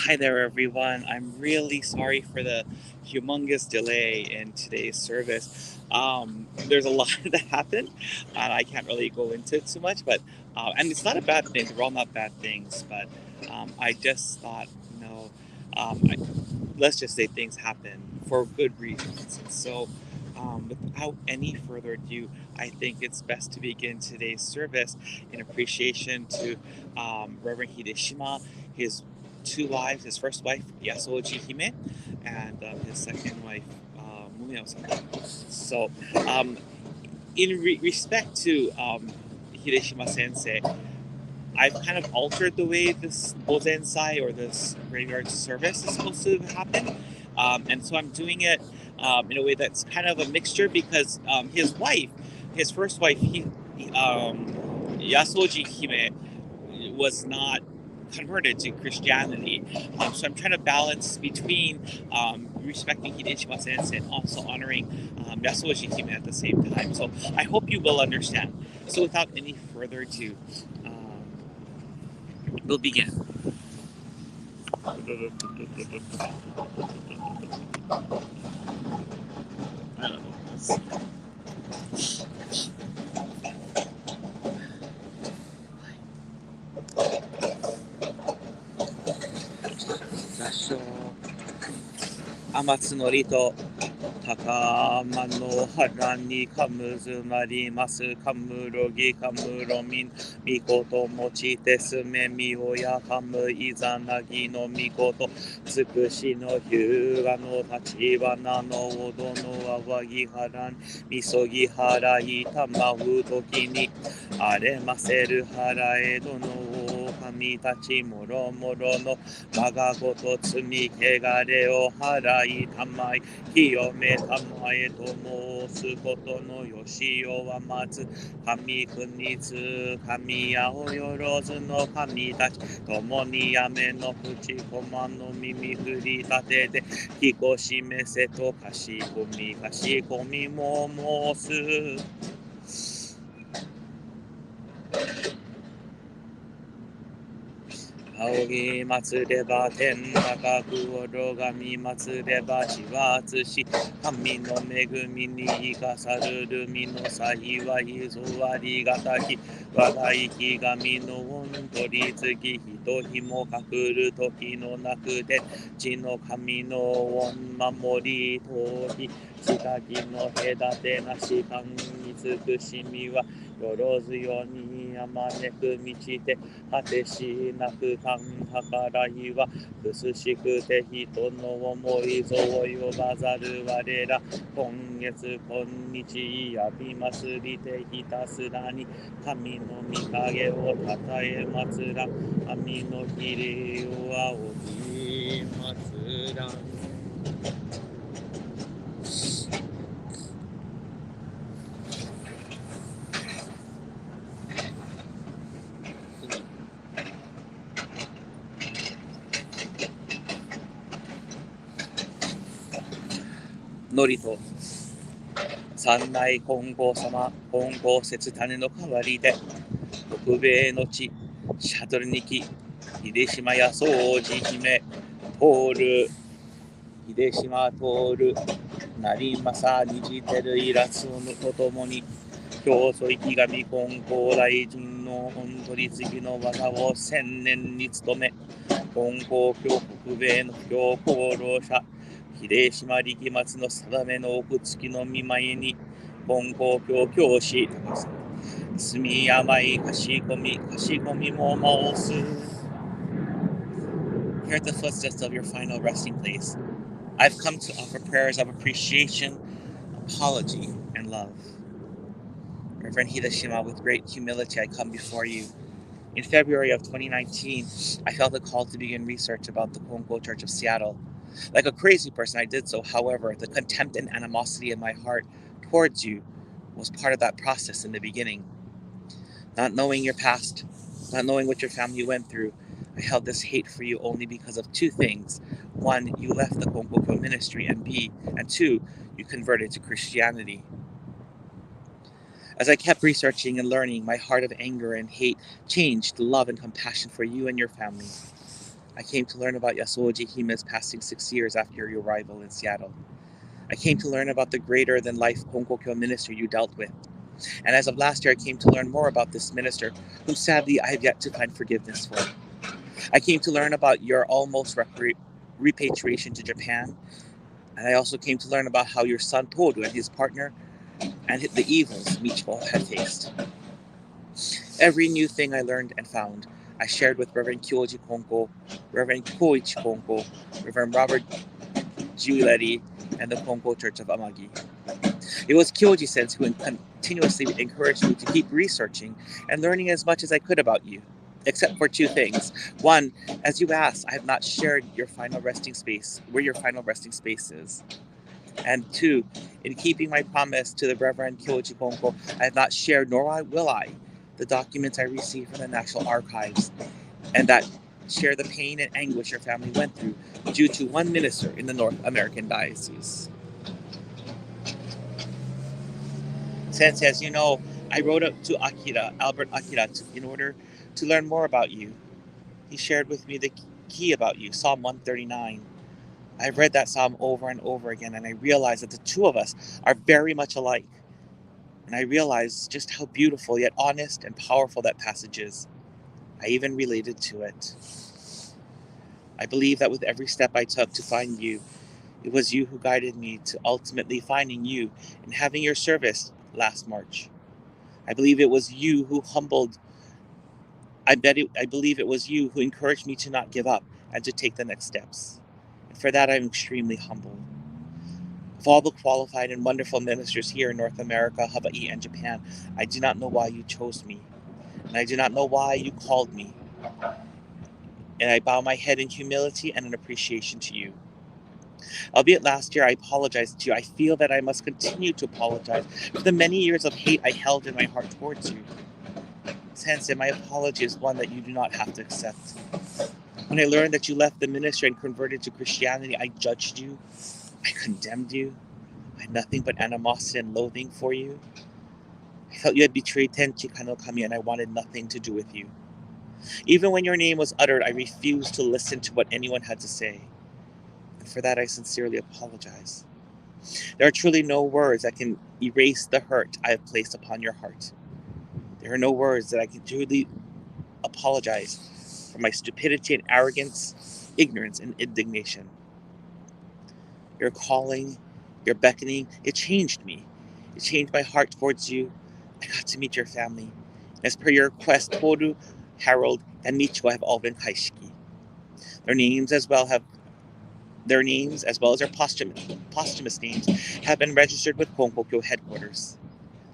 Hi there, everyone. I'm really sorry for the humongous delay in today's service. There's a lot that happened, and I can't really go into it too much. But and it's not a bad thing. They're all not bad things. But I just thought, you know, I, let's just say things happen for good reasons. And so, without any further ado, I think it's best to begin today's service in appreciation to Reverend Hideshima, his two wives, his first wife, Yasoji Hime, and his second wife, Mumeo Hideshima. So, um, in respect to Hideshima Sensei, I've kind of altered the way this Bozensai or this graveyard service is supposed to happen. And so I'm doing it in a way that's kind of a mixture because his wife, his first wife, Yasoji Hime, was not converted to Christianity. So I'm trying to balance between respecting Hideshima Sensei and also honoring Yasoji Hime at the same time. So I hope you will understand. So without any further ado, we'll begin. I don't know this. 合唱 Amatsu Norito 高間の原にかむずまりますかむろぎかむろみんみこともちてすめみおやかむいざなぎのみことつくしのひゅうがの立ち花のおどのあわぎはらんみそぎはらいたまうときにあれませるはらえどの神たちもろもろの我がこと罪汚れを払いたまい清めたまえと申すことのよしおはまず神国津神やおよろずの神たち共にやめの口駒の耳振り立てて聞こしめせとかしこみも申す仰ぎ祭れば天高くおろがみ祭れば地は厚し神の恵みに生かさるるみの幸いぞありがたき我が生き神の恩取り次ぎ人ひもかくる時のなくて地の神の恩守りとき下きの隔てなし神に尽くしみはよろずよにあまねく道で果てしなく感計らいは苦しくて人の思いぞを呼ばざる我ら今月今日やびますりてひたすらに神の御影をたたえ祭らん神の比例を仰ぎ祭らんのりと三内金剛様金剛節種の代わりで北米の地シャトルニキ秀島や宗司姫通る秀島通る成政虹てるいらつむとともに教祖生き神金剛大臣の本取り次ぎの技を千年に努め金剛教北米の教功労者秀島力松の定めの奥付きの見舞いに金剛教教師罪病かしこみも申す Here at the footsteps of your final resting place, I've come to offer prayers of appreciation, apology, and love. Reverend Hideshima, with great humility, I come before you. In February of 2019, I felt a call to begin research about the Kongo Church of Seattle. Like a crazy person, I did so. However, the contempt and animosity in my heart towards you was part of that process in the beginning. Not knowing your past, not knowing what your family went through, I held this hate for you only because of two things. One, you left the Konkokyo ministry, and two, you converted to Christianity. As I kept researching and learning, my heart of anger and hate changed to love and compassion for you and your family. I came to learn about Yasoji Hide's passing 6 years after your arrival in Seattle. I came to learn about the greater-than-life Konkokyo minister you dealt with. And as of last year, I came to learn more about this minister, whom sadly I have yet to find forgiveness for. I came to learn about your almost repatriation to Japan, and I also came to learn about how your son Toru and his partner and the evils Michiko had faced. Every new thing I learned and found, I shared with Reverend Kiyoji Konko, Reverend Koichi Konko, Reverend Robert Giuletti, and the Konko Church of Amagi. It was Kiyoji Sensei who continuously encouraged me to keep researching and learning as much as I could about you, except for two things. One, as you asked, I have not shared your final resting space, where your final resting space is. And two, in keeping my promise to the Reverend Kiyoji Konko, I have not shared, nor will I, the documents I received from the National Archives, and that share the pain and anguish your family went through due to one minister in the North American diocese. Sensei, as you know, I wrote up to Albert Akira, in order to learn more about you. He shared with me the key about you, Psalm 139. I've read that psalm over and over again, and I realized that the two of us are very much alike. And I realized just how beautiful yet honest and powerful that passage is. I even related to it. I believe that with every step I took to find you, it was you who guided me to ultimately finding you and having your service last March. I believe it was you who I believe it was you who encouraged me to not give up and to take the next steps. And for that, I'm extremely humbled. Of all the qualified and wonderful ministers here in North America, Hawaii, and Japan, I do not know why you chose me. And I do not know why you called me. And I bow my head in humility and in appreciation to you. Albeit last year I apologized to you, I feel that I must continue to apologize for the many years of hate I held in my heart towards you. Sensei, my apology is one that you do not have to accept. When I learned that you left the ministry and converted to Christianity, I judged you. I condemned you. I had nothing but animosity and loathing for you. I felt you had betrayed Tenchi Kanokami, and I wanted nothing to do with you. Even when your name was uttered, I refused to listen to what anyone had to say. And for that, I sincerely apologize. There are truly no words that can erase the hurt I have placed upon your heart. There are no words that I can truly apologize for my stupidity and arrogance, ignorance and indignation. Your calling, your beckoning, it changed me. It changed my heart towards you. I got to meet your family. As per your request, Toru, Harold, and Michiko have all been kaishiki. Their names as well as their posthumous names have been registered with Konkokyo headquarters.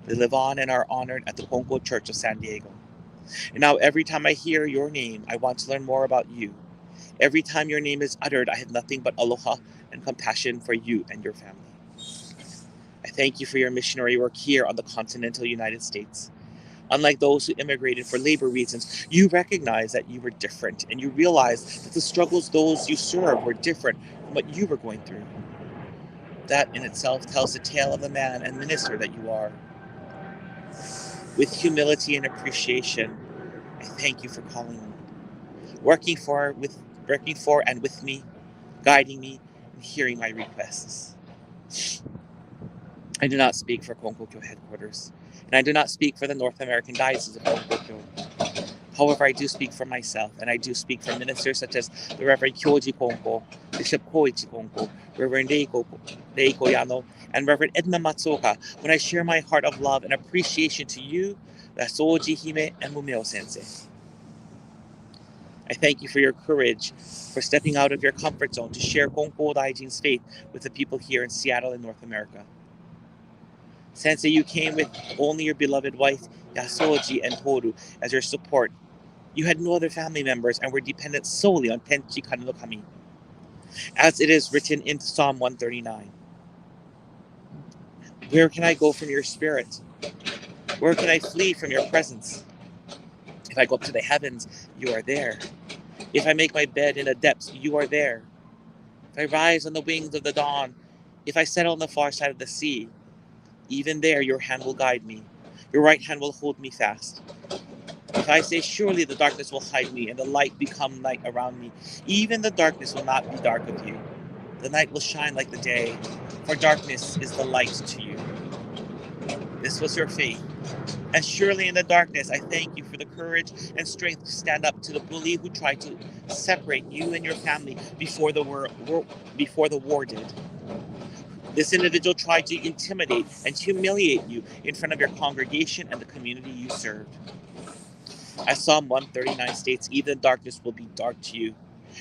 They live on and are honored at the Konko Church of San Diego. And now every time I hear your name, I want to learn more about you. Every time your name is uttered, I have nothing but aloha and compassion for you and your family. I thank you for your missionary work here on the continental United States. Unlike those who immigrated for labor reasons, you recognize that you were different, and you realize that the struggles those you serve were different from what you were going through. That in itself tells the tale of the man and minister that you are. With humility and appreciation, I thank you for calling me, working for and with me, guiding me, and hearing my requests. I do not speak for Konkokyo headquarters, and I do not speak for the North American Diocese of Konkokyo. However, I do speak for myself, and I do speak for ministers such as the Reverend Kyoji Konko, Bishop Koichi Konko, Reverend Reiko Yano, and Reverend Edna Matsuoka when I share my heart of love and appreciation to you, Yasoji Hime, and Mumeo Sensei. I thank you for your courage, for stepping out of your comfort zone to share Konko Daijin's faith with the people here in Seattle and North America. Sensei, you came with only your beloved wife, Yasoji, and Toru as your support. You had no other family members and were dependent solely on Tenchi Kanokami, as it is written in Psalm 139. Where can I go from your spirit? Where can I flee from your presence? If I go up to the heavens, you are there. If I make my bed in the depths, you are there. If I rise on the wings of the dawn, if I settle on the far side of the sea, even there your hand will guide me. Your right hand will hold me fast. If I say, surely the darkness will hide me, and the light become night around me, even the darkness will not be dark with you. The night will shine like the day, for darkness is the light to you. This was your faith. And surely in the darkness, I thank you for the courage and strength to stand up to the bully who tried to separate you and your family before the war did. This individual tried to intimidate and humiliate you in front of your congregation and the community you served. As Psalm 139 states, even darkness will be dark to you.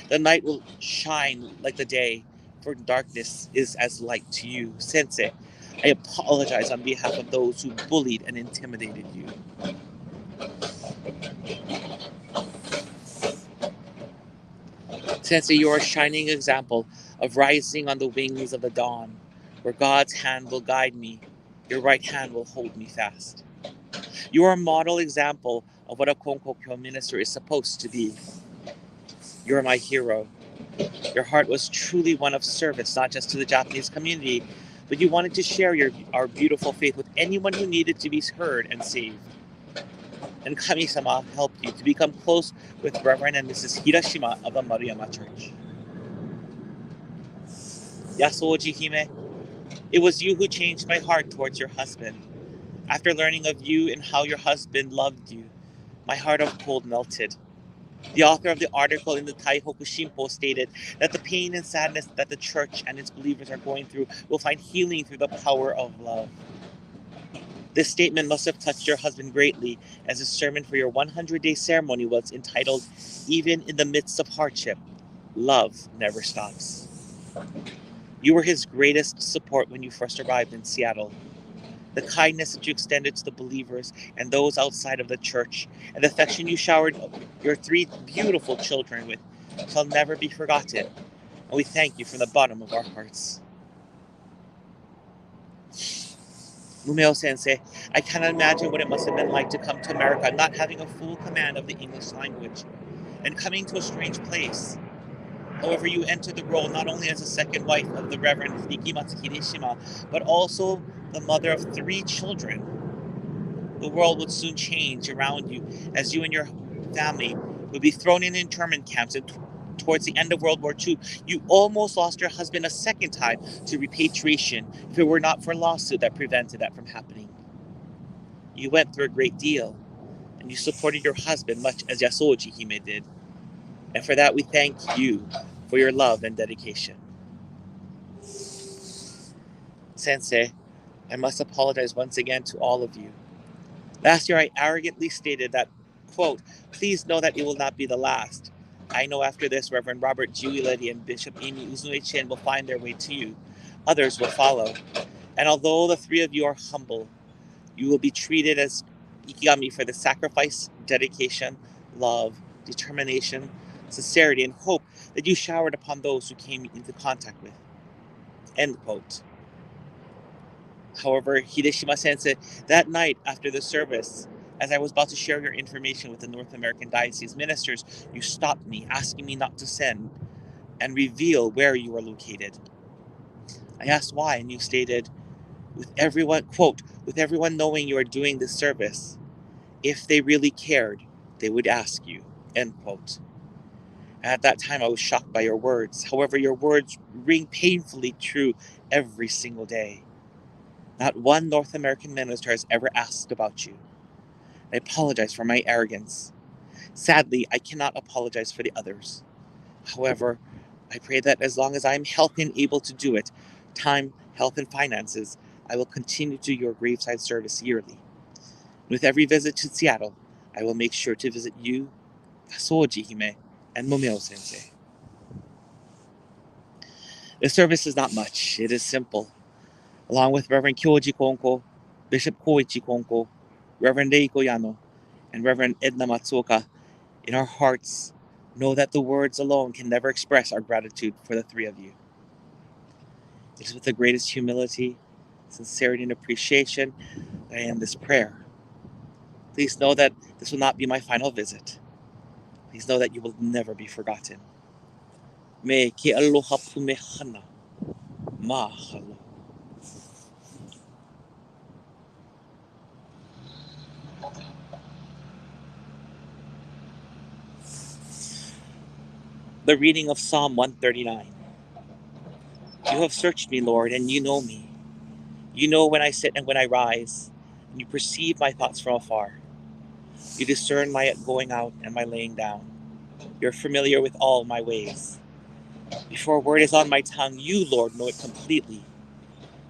The night will shine like the day, for darkness is as light to you. Sensei, I apologize on behalf of those who bullied and intimidated you. Sensei, you are a shining example of rising on the wings of the dawn, where God's hand will guide me, your right hand will hold me fast. You are a model example of what a Konkokyo minister is supposed to be. You're my hero. Your heart was truly one of service, not just to the Japanese community, but you wanted to share our beautiful faith with anyone who needed to be heard and saved. And Kami-sama helped you to become close with Reverend and Mrs. Hideshima of the Maruyama Church. Yasoji Hime, it was you who changed my heart towards your husband. After learning of you and how your husband loved you, my heart of cold melted. The author of the article in the Taihoku Shinpo stated that the pain and sadness that the church and its believers are going through will find healing through the power of love. This statement must have touched your husband greatly, as his sermon for your 100-day ceremony was entitled, Even in the Midst of Hardship, Love Never Stops. You were his greatest support when you first arrived in Seattle. The kindness that you extended to the believers and those outside of the church, and the affection you showered your 3 beautiful children with, shall never be forgotten, and we thank you from the bottom of our hearts. Mumeo Sensei, I cannot imagine what it must have been like to come to America not having a full command of the English language, and coming to a strange place. However, you entered the role not only as a second wife of the Reverend Rikimatsu Hideshima, but also the mother of 3 children. The world would soon change around you, as you and your family would be thrown in internment camps, and towards the end of World War II, you almost lost your husband a second time to repatriation if it were not for a lawsuit that prevented that from happening. You went through a great deal, and you supported your husband much as Yasoji Hime did. And for that we thank you for your love and dedication. Sensei, I must apologize once again to all of you. Last year I arrogantly stated that, quote, please know that it will not be the last. I know after this Reverend Robert Giuliletti and Bishop Amy Uzue-chin will find their way to you. Others will follow. And although the 3 of you are humble, you will be treated as ikigami for the sacrifice, dedication, love, determination, sincerity, and hope that you showered upon those who came into contact with. End quote. However, Hideshima Sensei, that night after the service, as I was about to share your information with the North American Diocese ministers, you stopped me, asking me not to send and reveal where you were located. I asked why, and you stated, with everyone, quote, with everyone knowing you are doing this service, if they really cared, they would ask you, end quote. And at that time, I was shocked by your words. However, your words ring painfully true every single day. Not one North American minister has ever asked about you. I apologize for my arrogance. Sadly, I cannot apologize for the others. However, I pray that as long as I am healthy and able to do it, time, health, and finances, I will continue to do your Graveside service yearly. With every visit to Seattle, I will make sure to visit you, Yasoji Hime, and Mumeo Sensei. The service is not much. It is simple. Along with Reverend Kiyoji Konko, Bishop Koichi Konko, Reverend Reiko Yano, and Reverend Edna Matsuoka, in our hearts, know that the words alone can never express our gratitude for the 3 of you. It is with the greatest humility, sincerity, and appreciation that I end this prayer. Please know that this will not be my final visit. Please know that you will never be forgotten. Me ke aloha pume hana. Mahalo. The reading of Psalm 139. You have searched me, Lord, and you know me. You know when I sit and when I rise, and you perceive my thoughts from afar. You discern my going out and my laying down. You're familiar with all my ways. Before a word is on my tongue, you, Lord, know it completely.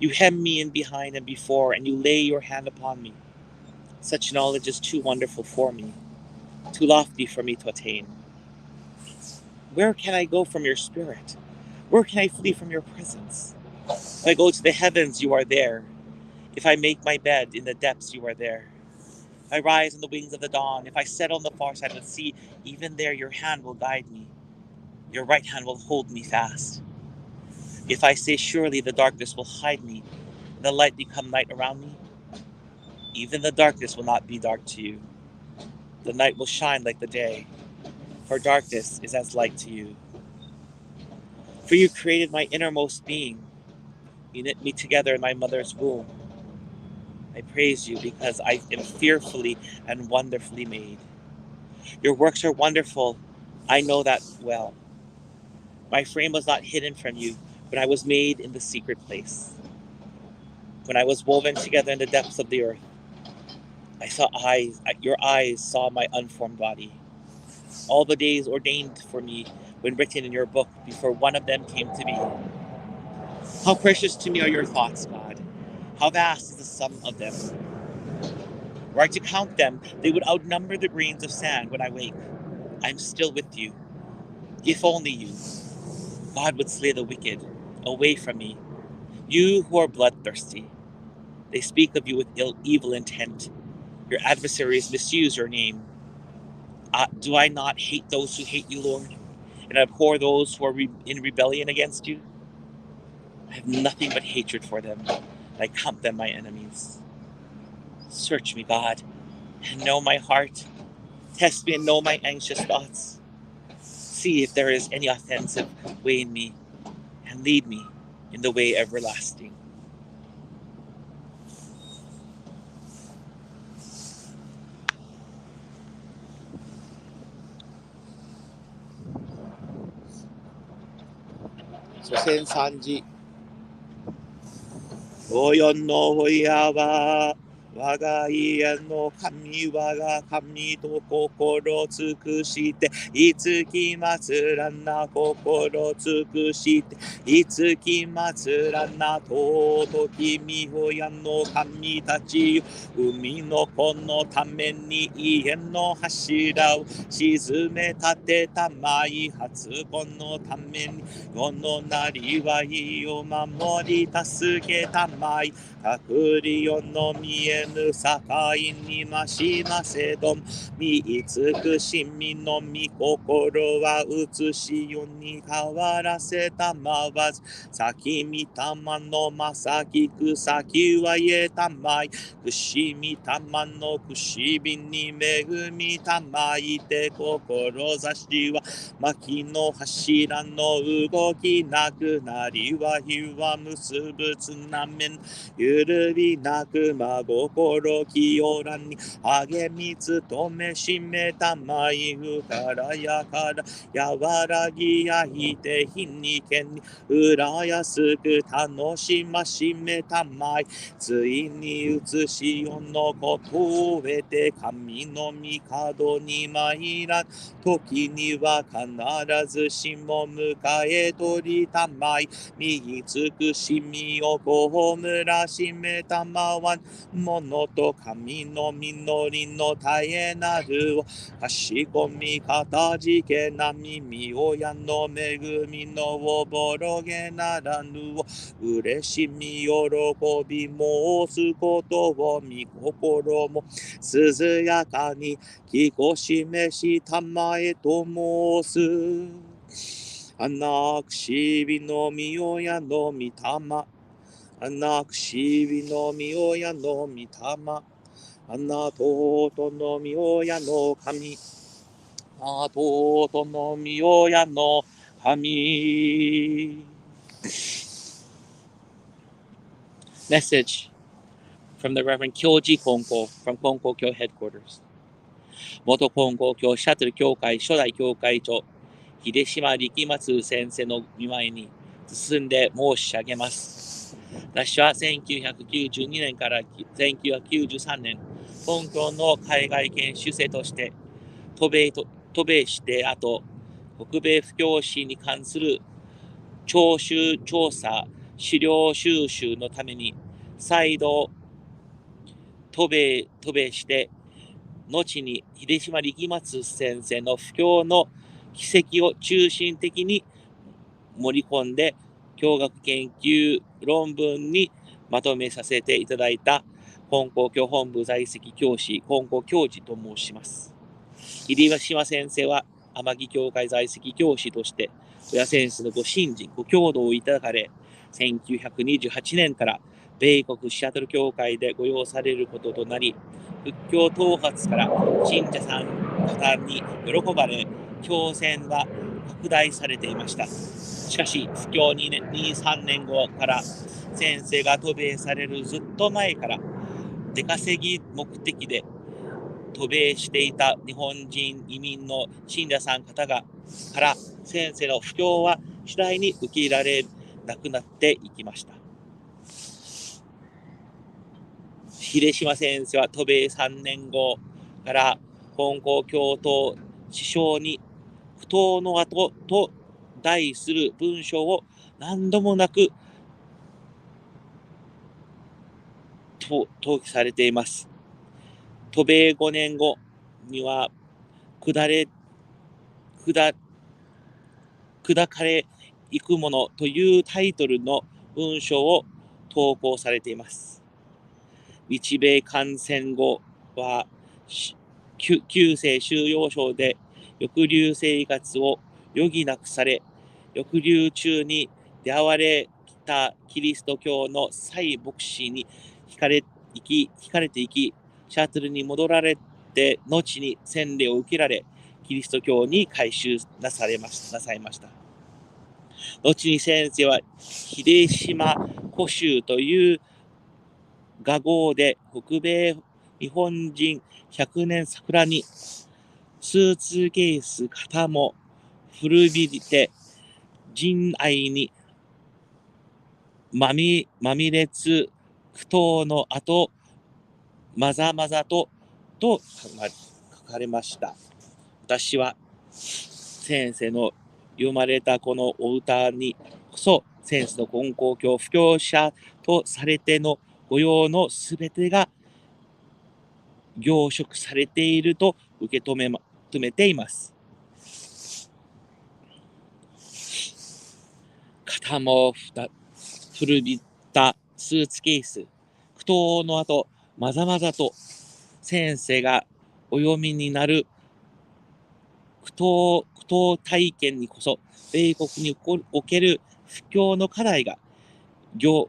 You hem me in behind and before, and you lay your hand upon me. Such knowledge is too wonderful for me, too lofty for me to attain. Where can I go from your spirit? Where can I flee from your presence? If I go to the heavens, you are there. If I make my bed in the depths, you are there. If I rise on the wings of the dawn, if I settle on the far side of the sea, even there your hand will guide me. Your right hand will hold me fast. If I say, surely the darkness will hide me, and the light become night around me, even the darkness will not be dark to you. The night will shine like the day, for darkness is as light to you. For you created my innermost being. You knit me together in my mother's womb. I praise you because I am fearfully and wonderfully made. Your works are wonderful. I know that well. My frame was not hidden from you when I was made in the secret place. When I was woven together in the depths of the earth, I saw eyes, your eyes saw my unformed body. All the days ordained for me when written in your book before one of them came to be. How precious to me are your thoughts, God. How vast is the sum of them. Were I to count them, they would outnumber the grains of sand when I wake. I am still with you. If only you, God, would slay the wicked away from me. You who are bloodthirsty, they speak of you with evil intent. Your adversaries misuse your name. Do I not hate those who hate you, Lord, and abhor those who are in rebellion against you? I have nothing but hatred for them, and I count them my enemies. Search me, God, and know my heart. Test me and know my anxious thoughts. See if there is any offensive way in me, and lead me in the way everlasting. Sosen Sanji. Oyon no hoya wa iya no kami wa kami to kokoro tsukushite itsuki matsurana kokoro tsukushite itsuki matsurana to toki hoya no kami tachi umi no kono tame ni ie no hashira o shizume tateta mai hatsuko no tame ni kono nari wa ii o mamori tasuketa mai kakuri yo no mienu sakai ni mashimasedo mi itsukushimi no mi kokoro wa utsushi yo ni kawaraseta mawazu saki mitama no masaki kusaki wa ieta mai kushimi tama no kushibi ni megumi tama ite kokorozashi wa maki no hashira no ugoki naku nari wa hi wa musubu tsunamen yurubi naku magokoro kiyoran ni hagemi tsutome shimeta mai ukara yakara yawaragi yahite hiniken ni urayasuku tanoshimashimeta mai tsui ni utsushi yo no kotoを得て神の帝に参らん時には必ずしも迎え取りたまい見慈しみをこむらしめたまわんものと神の実りの絶えなるをかしこみかたじけな耳親の恵みのおぼろげならぬを嬉しみ喜び申すことを見心も涼やかにきこしめしたまえと申す穴くしびのみ親のみたま穴くしびのみ親のみたま穴とうとのみ親の神穴とうとのみ親の神 Message from the Reverend Kiyoji Konko from Konko Kyo Headquarters. 元金剛教シャトル教会初代教会長秀島力松先生の見舞いに進んで申し上げます。私は1992年から1993年、本教の海外研修生として渡米して後、北米布教師に関する聴取調査、資料収集のために再度渡米して、後に秀島力松先生の布教の奇跡を中心的に盛り込んで、教学研究論文にまとめさせていただいた本校教本部在籍教師、本校教授と申します。秀島先生は天城教会在籍教師として、親先生のご信心、ご教導をいただかれ、1928年から米国シアトル教会で御用されることとなり、仏教頭髪から信者さん方に喜ばれ、教船は拡大されていました。しかし、布教2、3年後から先生が渡米されるずっと前から、出稼ぎ目的で渡米していた日本人移民の信者さん方から先生の布教は次第に受け入れられなくなっていきました。秀島先生は渡米3年後から本校教頭師匠に不当の後と題する文章を何度もなく登記されています。渡米5年後には砕かれいくものというタイトルの文章を投稿されています。日米韓戦後は旧制収容所で抑留生活を余儀なくされ、抑留中に出会われたキリスト教の蔡牧師に惹かれていき、シャトルに戻られて、後に洗礼を受けられ、キリスト教に改宗なさいました。後に先生は秀島古宗という画号で北米日本人100年桜にスーツケース型も古びて人愛にまみれつ苦闘の後まざまざと書かれました。私は先生の読まれたこのお歌にこそ先生の金光教布教者とされての御用のすべてが凝縮されていると受け止めています。肩も古びたスーツケース、苦闘の後まざまざと先生がお読みになる苦闘体験にこそ米国における布教の課題が凝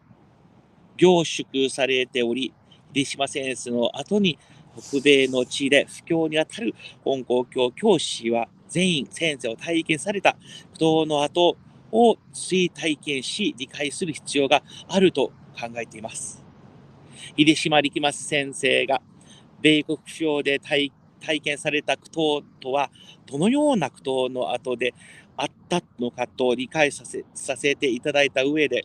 縮されており、秀島先生の後に北米の地で布教にあたる本校教教師は全員先生を体験された苦闘の後を追体験し理解する必要があると考えています。秀島力松先生が米国布教で体験された苦闘とはどのような苦闘の後であったのかと理解させていただいた上で、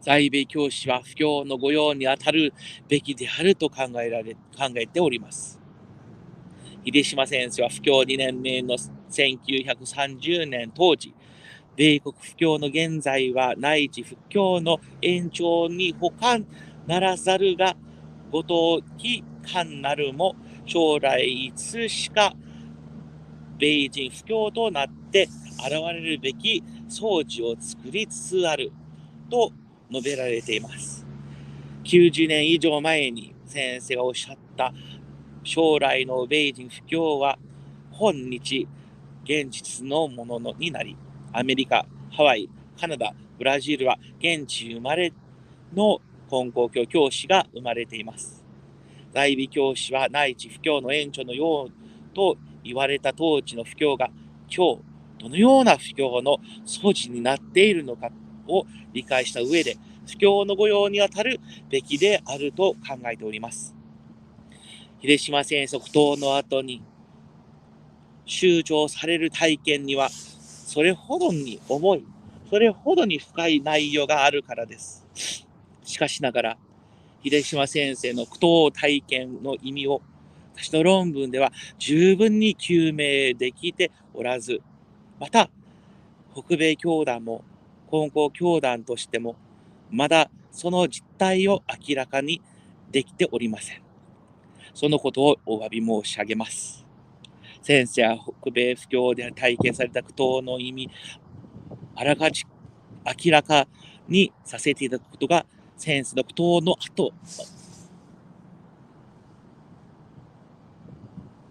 在米教師は布教の御用にあたるべきであると考えております。秀島先生は布教2年目の1930年当時、米国布教の現在は内地布教の延長に他ならざるがごときかなるも将来いつしか米人布教となって現れるべき装置を作りつつあると述べられています。90年以上前に先生がおっしゃった将来の米人布教は本日現実のものになり、アメリカ、ハワイ、カナダ、ブラジルは現地生まれの金光教教師が生まれています。在美教師は内地布教の延長のようと言われた当時の布教が今日どのような布教の素地になっているのかを理解した上で布教の御用にあたるべきであると考えております。秀島先生苦闘の後に修正される体験には、それほどに重い、それほどに深い内容があるからです。しかしながら、秀島先生の苦闘体験の意味を、私の論文では十分に究明できておらず、また、北米教団も、金光教団としても、まだその実態を明らかにできておりません。そのことをお詫び申し上げます。先生は北米布教で体験された苦闘の意味、あらかじ明らかにさせていただくことが、先生の苦闘の後、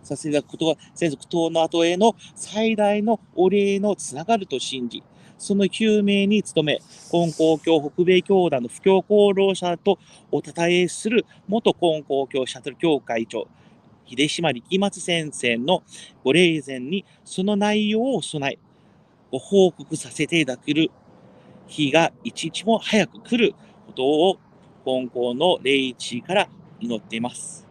させていただくことが、先生苦闘の後への最大のお礼のつながると信じ、その究明に努め、金光教北米教団の布教功労者とおたたえする元金光教シャトル教会長、秀島力松先生のご霊前にその内容を備え、ご報告させていただける日が一日も早く来ることを金光の霊地から祈っています。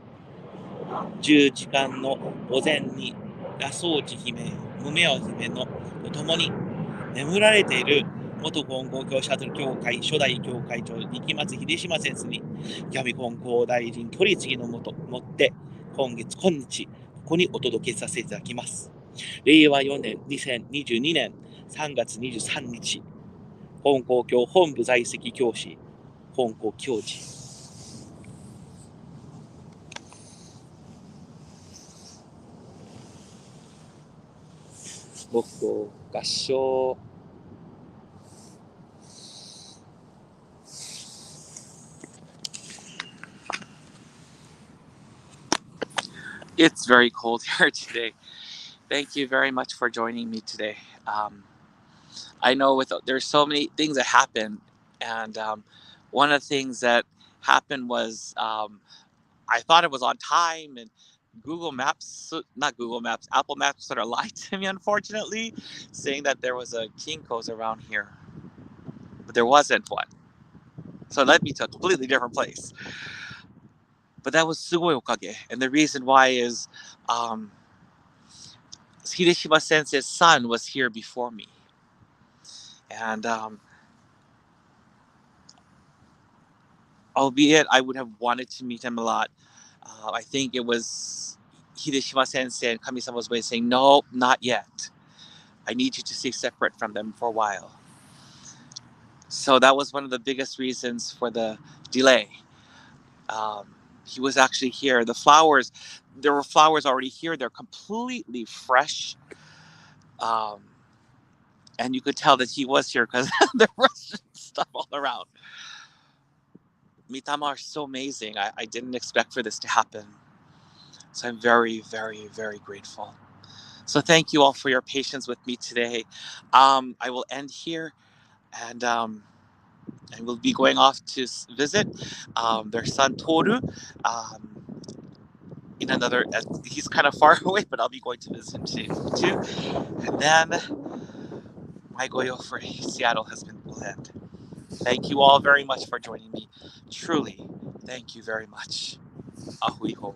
10時間の午前に八十路姫、ムメオ姫のと共に眠られている元金光教シャトル教会初代教会長力松秀島先生に闇金光大臣取り次ぎのもって今日ここにお届けさせていただきます。令和4年2022年3月23日金光教本部在籍教師金光教授。僕と合唱。It's very cold here today. Thank you very much for joining me today. I know there's so many things that happen, and one of the things that happened was I thought it was on time, and Apple Maps sort of lied to me, unfortunately, saying that there was a Kinko's around here, but there wasn't one. So it led me to a completely different place. But that was sugoi okage, and the reason why is Hideshima Sensei's son was here before me, and albeit I would have wanted to meet him a lot, I think it was Hideshima Sensei and Kami-sama's way saying, no, not yet. I need you to stay separate from them for a while. So that was one of the biggest reasons for the delay. He was actually here. There were flowers already here. They're completely fresh. And you could tell that he was here because there was stuff all around. Mitama are so amazing. I didn't expect for this to happen. So I'm very, very, very grateful. So thank you all for your patience with me today. I will end here, and I will be going off to visit their son Toru. In another, he's kind of far away, but I'll be going to visit him too. And then my goyo for Seattle will end. Thank you all very much for joining me. Truly, thank you very much. Ahui ho.